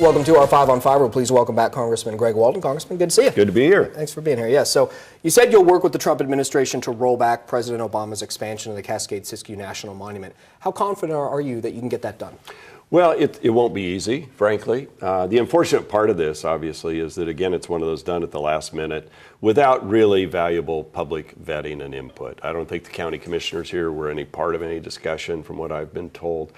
Welcome to our 5 on 5. We're pleased to welcome back Congressman Greg Walden. Congressman, good to see you. Good to be here. Thanks for being here. Yes, so you said you'll work with the Trump administration to roll back President Obama's expansion of the CascadeSiski National Monument. How confident are you that you can get that done? Well, it won't be easy, frankly. The unfortunate part of this, obviously, is that, again, it's one of those done at the last minute without really valuable public vetting and input. I don't think the county commissioners here were any part of any discussion from what I've been told.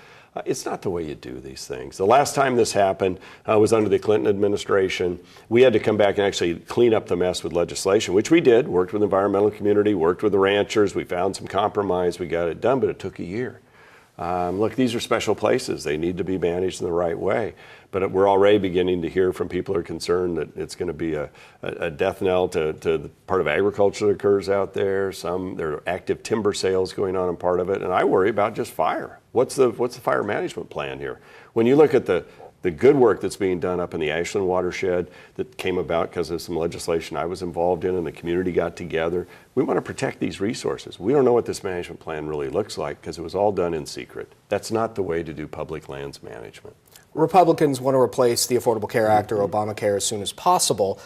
It's not the way you do these things. The last time this happened was under the Clinton administration. We had to come back and actually clean up the mess with legislation, which we did, worked with the environmental community, worked with the ranchers. We found some compromise. We got it done, but it took a year. Look, these are special places. They need to be managed in the right way. But we're already beginning to hear from people who are concerned that it's going to be a death knell to the part of agriculture that occurs out there. There are active timber sales going on in part of it. And I worry about just fire. What's the fire management plan here? When you look at the good work that's being done up in the Ashland watershed that came about because of some legislation I was involved in and the community got together, we want to protect these resources. We don't know what this management plan really looks like because it was all done in secret. That's not the way to do public lands management. Republicans want to replace the Affordable Care Act or Obamacare as soon as possible.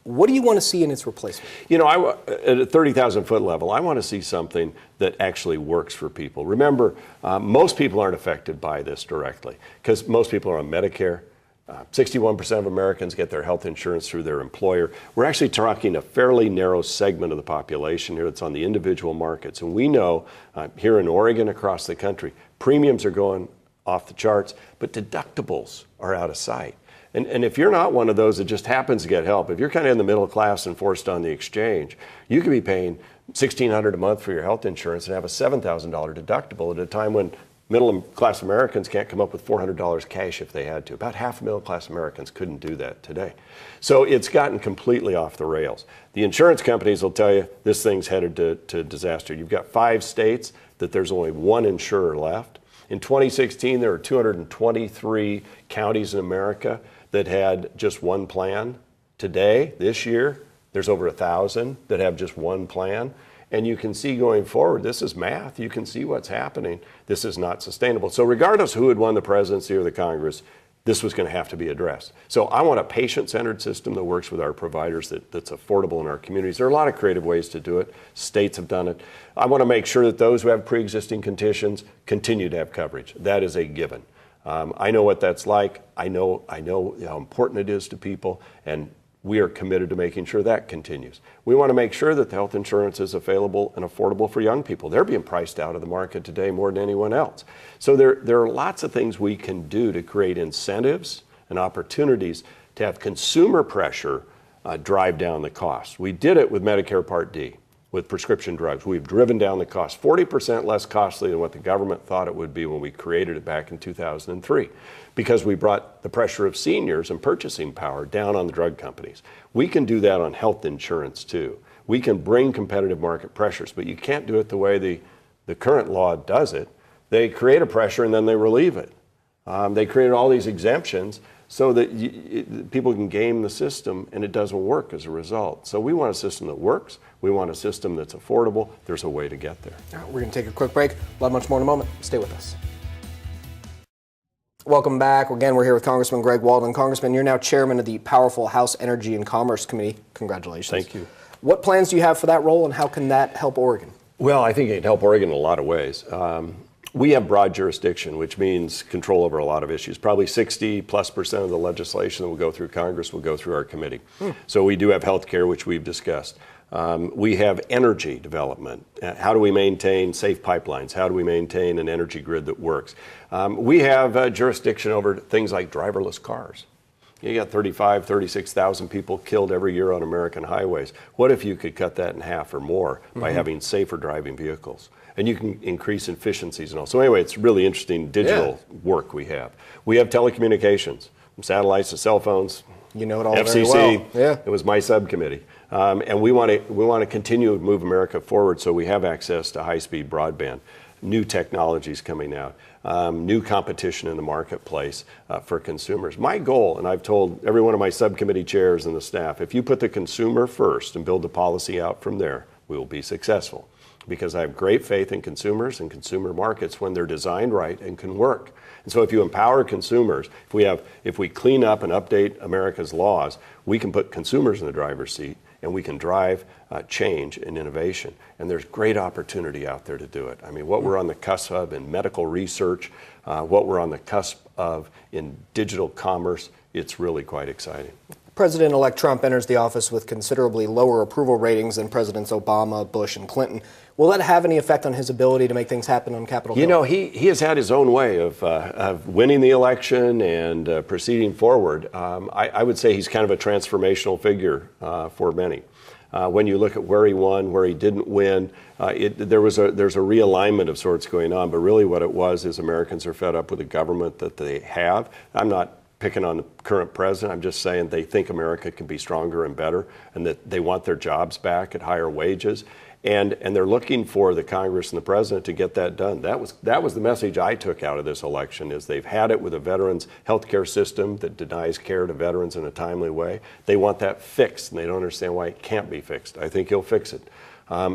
What do you want to see in its replacement? You know, at a 30,000-foot level, I want to see something that actually works for people. Remember, most people aren't affected by this directly because most people are on Medicare. 61% of Americans get their health insurance through their employer. We're actually talking a fairly narrow segment of the population here that's on the individual markets. And we know here in Oregon, across the country, premiums are going off the charts, but deductibles are out of sight. And if you're not one of those that just happens to get help, if you're kind of in the middle class and forced on the exchange, you could be paying $1,600 a month for your health insurance and have a $7,000 deductible at a time when middle class Americans can't come up with $400 cash if they had to. About half of middle class Americans couldn't do that today. So it's gotten completely off the rails. The insurance companies will tell you this thing's headed to disaster. You've got 5 states that there's only one insurer left. In 2016, there were 223 counties in America that had just one plan. Today, this year, there's over 1,000 that have just one plan. And you can see going forward, this is math. You can see what's happening. This is not sustainable. So regardless who had won the presidency or the Congress, this was going to have to be addressed. So I want a patient-centered system that works with our providers that's affordable in our communities. There are a lot of creative ways to do it. States have done it. I want to make sure that those who have pre-existing conditions continue to have coverage. That is a given. I know what that's like. I know how important it is to people, and we are committed to making sure that continues. We want to make sure that the health insurance is available and affordable for young people. They're being priced out of the market today more than anyone else. So there are lots of things we can do to create incentives and opportunities to have consumer pressure drive down the cost. We did it with Medicare Part D, with prescription drugs. We've driven down the cost, 40% less costly than what the government thought it would be when we created it back in 2003, because we brought the pressure of seniors and purchasing power down on the drug companies. We can do that on health insurance too. We can bring competitive market pressures, but you can't do it the way the current law does it. They create a pressure and then they relieve it. They created all these exemptions so that people can game the system, and it doesn't work as a result. So we want a system that works. We want a system that's affordable. There's a way to get there. All right, we're going to take a quick break. We'll have much more in a moment. Stay with us. Welcome back. Again, we're here with Congressman Greg Walden. Congressman, you're now chairman of the powerful House Energy and Commerce Committee. Congratulations. Thank you. What plans do you have for that role, and how can that help Oregon? Well, I think it can help Oregon in a lot of ways. We have broad jurisdiction, which means control over a lot of issues. Probably 60+% of the legislation that will go through Congress will go through our committee. So we do have health care, which we've discussed. We have energy development. How do we maintain safe pipelines? How do we maintain an energy grid that works? We have jurisdiction over things like driverless cars. You got 36,000 people killed every year on American highways. What if you could cut that in half or more by having safer driving vehicles? And you can increase efficiencies and all. So anyway, it's really interesting digital work we have. We have telecommunications, from satellites to cell phones. You know it all FCC, very well. Yeah. It was my subcommittee. And we want to continue to move America forward so we have access to high-speed broadband, new technologies coming out, new competition in the marketplace for consumers. My goal, and I've told every one of my subcommittee chairs and the staff, if you put the consumer first and build the policy out from there, we will be successful. because I have great faith in consumers and consumer markets when they're designed right and can work. And so if you empower consumers, if we clean up and update America's laws, we can put consumers in the driver's seat and we can drive change and innovation. And there's great opportunity out there to do it. I mean, what we're on the cusp of in medical research, what we're on the cusp of in digital commerce, it's really quite exciting. President-elect Trump enters the office with considerably lower approval ratings than Presidents Obama, Bush, and Clinton. Will that have any effect on his ability to make things happen on Capitol Hill? You know, he has had his own way of winning the election and proceeding forward. I would say he's kind of a transformational figure for many. When you look at where he won, where he didn't win, there's a realignment of sorts going on. But really what it was is Americans are fed up with the government that they have. I'm not picking on the current president. I'm just saying they think America can be stronger and better, and that they want their jobs back at higher wages. And they're looking for the Congress and the president to get that done. That was the message I took out of this election, is they've had it with a veterans health care system that denies care to veterans in a timely way. They want that fixed, and they don't understand why it can't be fixed. I think he'll fix it.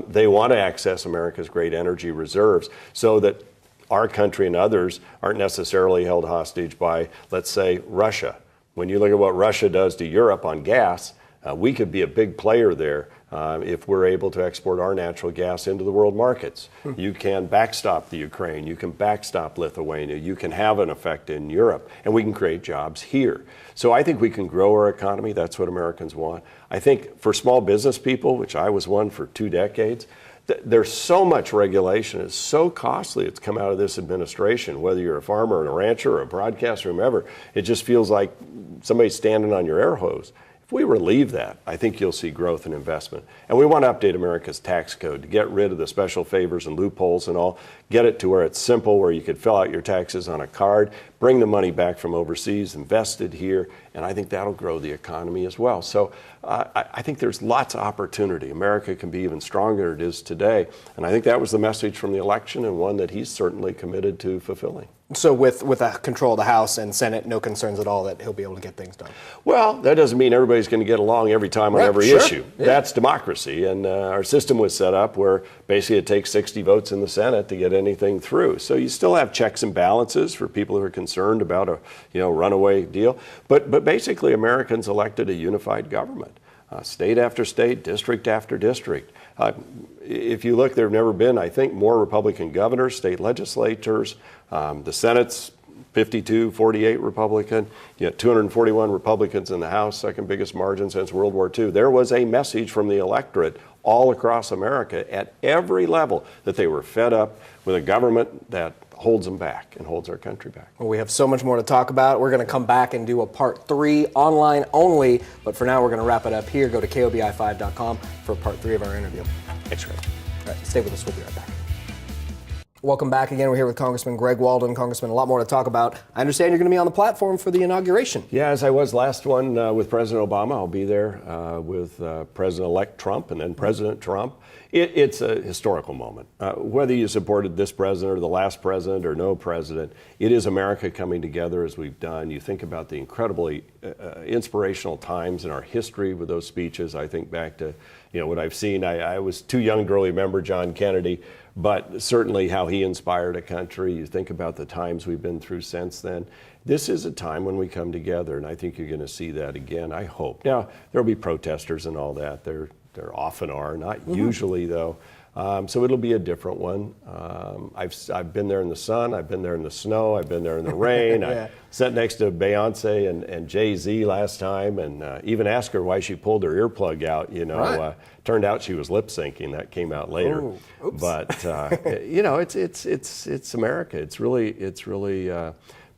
They want to access America's great energy reserves so that our country and others aren't necessarily held hostage by, let's say, Russia. When you look at what Russia does to Europe on gas, we could be a big player there if we're able to export our natural gas into the world markets. You can backstop the Ukraine, you can backstop Lithuania, you can have an effect in Europe, and we can create jobs here. So I think we can grow our economy. That's what Americans want. I think for small business people, which I was one for 2 decades, there's so much regulation. It's so costly. It's come out of this administration, whether you're a farmer or a rancher or a broadcaster or whomever. It just feels like somebody's standing on your air hose. If we relieve that, I think you'll see growth and investment. And we want to update America's tax code to get rid of the special favors and loopholes and all, get it to where it's simple, where you could fill out your taxes on a card, bring the money back from overseas, invest it here, and I think that'll grow the economy as well. So I think there's lots of opportunity. America can be even stronger than it is today, and I think that was the message from the election, and one that he's certainly committed to fulfilling. So with control of the House and Senate, no concerns at all that he'll be able to get things done? Well, that doesn't mean everybody's going to get along every time on every issue. Yeah. That's democracy, and our system was set up where basically it takes 60 votes in the Senate to get anything through. So you still have checks and balances for people who are concerned about a runaway deal. But basically Americans elected a unified government, state after state, district after district. If you look, there have never been, I think, more Republican governors, state legislators. The Senate's 52, 48 Republican. You had 241 Republicans in the House, second biggest margin since World War II. There was a message from the electorate all across America at every level that they were fed up with a government that holds them back and holds our country back. Well, we have so much more to talk about. We're going to come back and do a part 3 online only, but for now we're going to wrap it up here. Go to KOBI5.com for part 3 of our interview. Thanks, Greg. All right, stay with us. We'll be right back. Welcome back again. We're here with Congressman Greg Walden. Congressman, a lot more to talk about. I understand you're going to be on the platform for the inauguration. Yeah, as I was last one with President Obama, I'll be there with President-elect Trump and then President Trump. It's a historical moment. Whether you supported this president or the last president or no president, it is America coming together as we've done. You think about the incredibly inspirational times in our history with those speeches. I think back to what I've seen. I was too young to really remember John Kennedy, but certainly how he inspired a country. You think about the times we've been through since then. This is a time when we come together, and I think you're going to see that again, I hope. Now, there'll be protesters and all that. There often are, not usually though. So it'll be a different one. I've been there in the sun, I've been there in the snow, I've been there in the rain. Yeah. I sat next to Beyonce and Jay-Z last time, and even asked her why she pulled her earplug out. Right. Turned out she was lip syncing. That came out later. Oh, oops. But it's America. It's really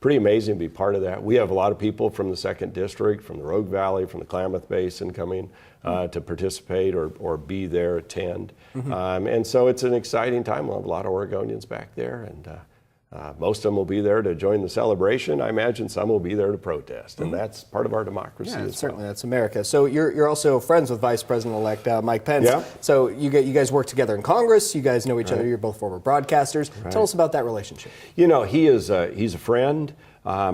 pretty amazing to be part of that. We have a lot of people from the 2nd District, from the Rogue Valley, from the Klamath Basin coming to participate or be there, attend. And so it's an exciting time. We'll have a lot of Oregonians back there, and most of them will be there to join the celebration. I imagine some will be there to protest, and that's part of our democracy. Yeah, certainly, that's America. So you're also friends with Vice President-elect Mike Pence. Yeah. So you guys work together in Congress. You guys know each other. You're both former broadcasters. Right. Tell us about that relationship. He's a friend.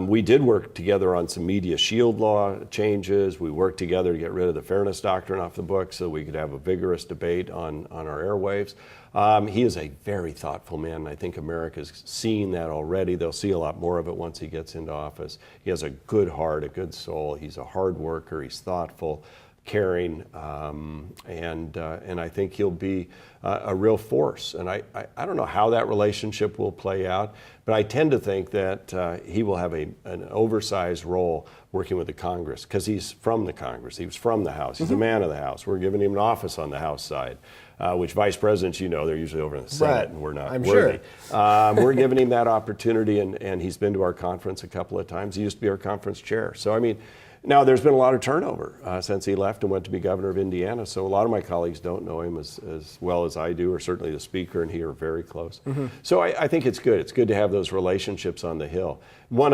We did work together on some media shield law changes. We worked together to get rid of the fairness doctrine off the books so we could have a vigorous debate on our airwaves. He is a very thoughtful man, and I think America's seeing that already. They'll see a lot more of it once he gets into office. He has a good heart, a good soul. He's a hard worker. He's thoughtful, caring, and I think he'll be a real force. And I don't know how that relationship will play out, but I tend to think that he will have an oversized role working with the Congress, because he's from the Congress. He was from the House. He's a man of the House. We're giving him an office on the House side, which vice presidents, they're usually over in the Senate, right. And we're not I'm worthy. Sure. We're giving him that opportunity, and he's been to our conference a couple of times. He used to be our conference chair. So, I mean, now, there's been a lot of turnover since he left and went to be governor of Indiana, so a lot of my colleagues don't know him as well as I do, or certainly the speaker and he are very close. So I think it's good. It's good to have those relationships on the Hill. One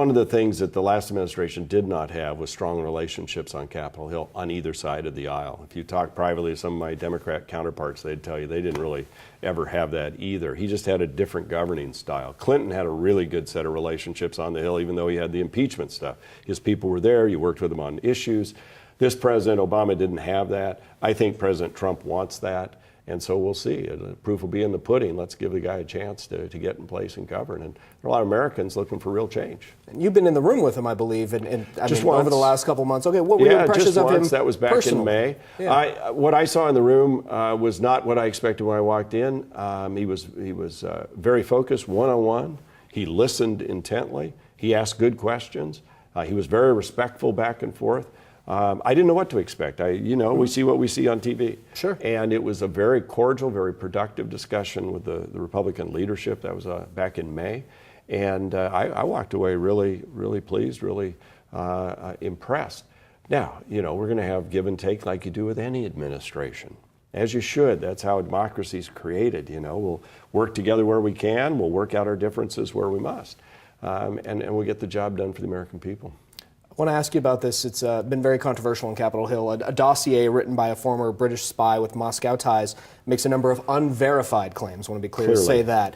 of the things that the last administration did not have was strong relationships on Capitol Hill on either side of the aisle. If you talk privately to some of my Democrat counterparts, they'd tell you they didn't really ever have that either. He just had a different governing style. Clinton had a really good set of relationships on the Hill, even though he had the impeachment stuff. His people were there. You worked with them on issues. This President Obama didn't have that. I think President Trump wants that. And so we'll see. The proof will be in the pudding. Let's give the guy a chance to get in place and govern. And there are a lot of Americans looking for real change. And you've been in the room with him, I believe, and just over the last couple of months. Okay, what were your impressions just of once. him? That was back personally? in May. Yeah. What I saw in the room was not what I expected when I walked in. He was very focused, one-on-one. He listened intently. He asked good questions. He was very respectful back and forth. I didn't know what to expect. We see what we see on TV. Sure. And it was a very cordial, very productive discussion with the Republican leadership. That was back in May. And I walked away really, really pleased, really impressed. Now, we're going to have give and take like you do with any administration. As you should. That's how democracy's created. We'll work together where we can. We'll work out our differences where we must. And we'll get the job done for the American people. I want to ask you about this. It's been very controversial on Capitol Hill. A dossier written by a former British spy with Moscow ties makes a number of unverified claims. I want to be clear to say that.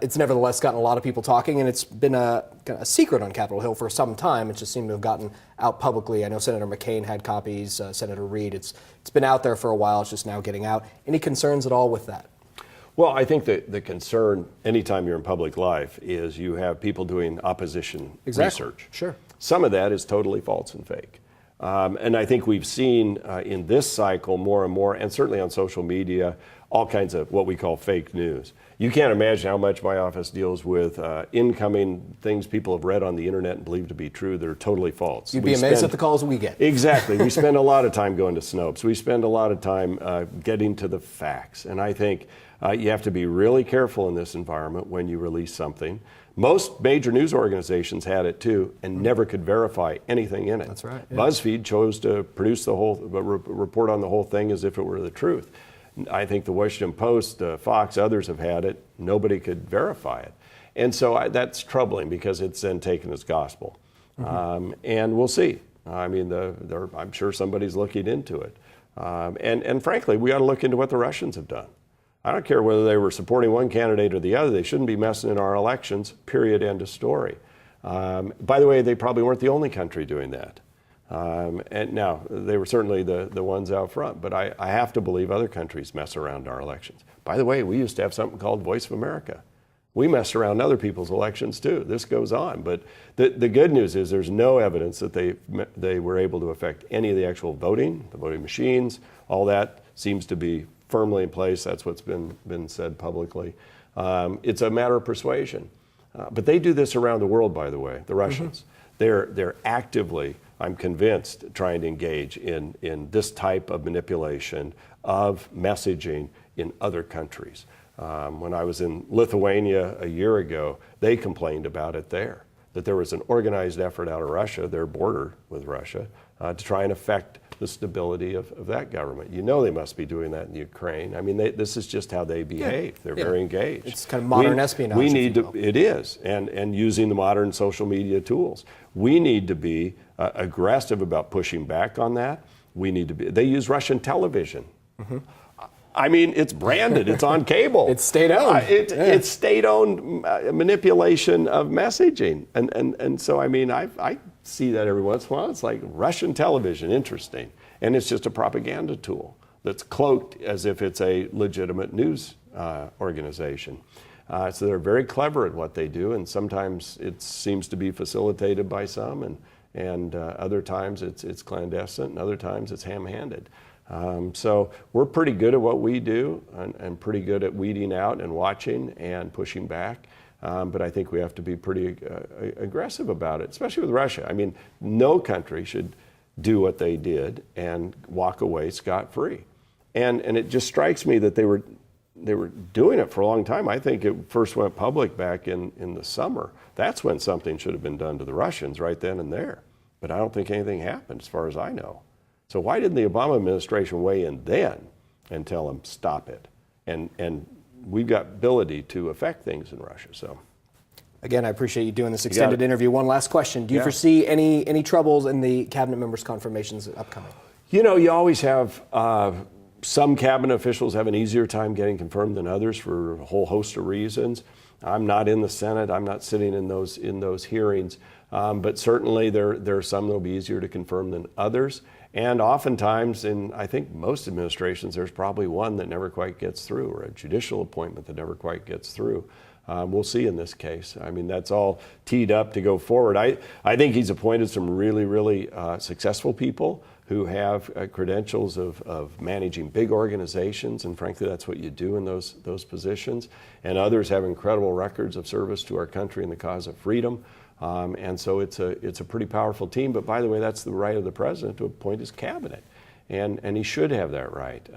It's nevertheless gotten a lot of people talking, and it's been a secret on Capitol Hill for some time. It just seemed to have gotten out publicly. I know Senator McCain had copies, Senator Reid. It's been out there for a while. It's just now getting out. Any concerns at all with that? Well, I think that the concern anytime you're in public life is you have people doing opposition research. Sure. Some of that is totally false and fake. And I think we've seen in this cycle more and more, and certainly on social media, all kinds of what we call fake news. You can't imagine how much my office deals with incoming things people have read on the internet and believe to be true that are totally false. You'd be amazed at the calls we get. Exactly. We spend a lot of time going to Snopes. We spend a lot of time getting to the facts. And I think you have to be really careful in this environment when you release something. Most major news organizations had it too and never could verify anything in it. That's right. Yeah. BuzzFeed chose to produce the whole report on the whole thing as if it were the truth. I think the Washington Post, Fox, others have had it. Nobody could verify it. And so that's troubling because it's then taken as gospel. And we'll see. I mean, I'm sure somebody's looking into it. And frankly, we ought to look into what the Russians have done. I don't care whether they were supporting one candidate or the other. They shouldn't be messing in our elections, period, end of story. By the way, they probably weren't the only country doing that. And now, they were certainly the ones out front, but I have to believe other countries mess around our elections. By the way, we used to have something called Voice of America. We mess around other people's elections too. This goes on, but the good news is there's no evidence that they were able to affect any of the actual voting, the voting machines. All that seems to be firmly in place. That's what's been said publicly. It's a matter of persuasion. But they do this around the world, by the way, the Russians. They're actively, I'm convinced, trying to engage in this type of manipulation of messaging in other countries. When I was in Lithuania a year ago, they complained about it there, that there was an organized effort out of Russia, their border with Russia, to try and affect the stability of that government. They must be doing that in Ukraine. I mean, this is just how they behave. They're very engaged. It's kind of modern espionage. We need to. It is, and using the modern social media tools. We need to be aggressive about pushing back on that. We need to be. They use Russian television. I mean, it's branded. It's on cable. It's state-owned. It's state-owned manipulation of messaging, and so I mean, I see that every once in a while. It's like Russian television, interesting, and it's just a propaganda tool. that's cloaked as if it's a legitimate news organization. So they're very clever at what they do, and sometimes it seems to be facilitated by some, and other times it's clandestine, and other times it's ham-handed. So we're pretty good at what we do, and pretty good at weeding out and watching and pushing back. But I think we have to be pretty aggressive about it, especially with Russia. I mean, no country should do what they did and walk away scot-free. And it just strikes me that they were doing it for a long time. I think it first went public back in the summer. That's when something should have been done to the Russians right then and there. But I don't think anything happened as far as I know. So why didn't the Obama administration weigh in then and tell them stop it? And we've got ability to affect things in Russia. So again, I appreciate you doing this extended interview. One last question. Do you foresee any troubles in the cabinet members' confirmations upcoming? You know, you always have some cabinet officials have an easier time getting confirmed than others for a whole host of reasons. I'm not in the Senate. I'm not sitting in those hearings. But certainly there are some that will be easier to confirm than others. And oftentimes, in I think most administrations, there's probably one that never quite gets through, or a judicial appointment that never quite gets through. We'll see in this case. I mean, that's all teed up to go forward. I think he's appointed some really, really successful people who have credentials of managing big organizations, and frankly, that's what you do in those positions. And others have incredible records of service to our country in the cause of freedom. And so it's a pretty powerful team. But by the way, that's the right of the president to appoint his cabinet, and he should have that right.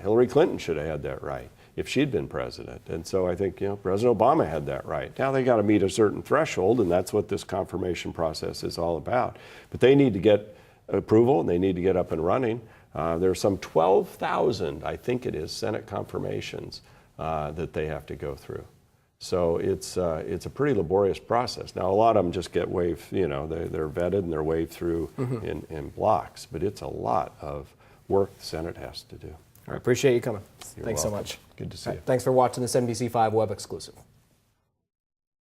Hillary Clinton should have had that right if she'd been president. And so I think President Obama had that right. Now they got to meet a certain threshold, and that's what this confirmation process is all about. But they need to get approval, and they need to get up and running. There are some 12,000, I think it is, Senate confirmations that they have to go through. So it's a pretty laborious process. Now, a lot of them just get waved, they're vetted and they're waved through in blocks, but it's a lot of work the Senate has to do. I appreciate you coming. Thanks welcome. so much. Good to see you. Thanks for watching this NBC5 Web exclusive.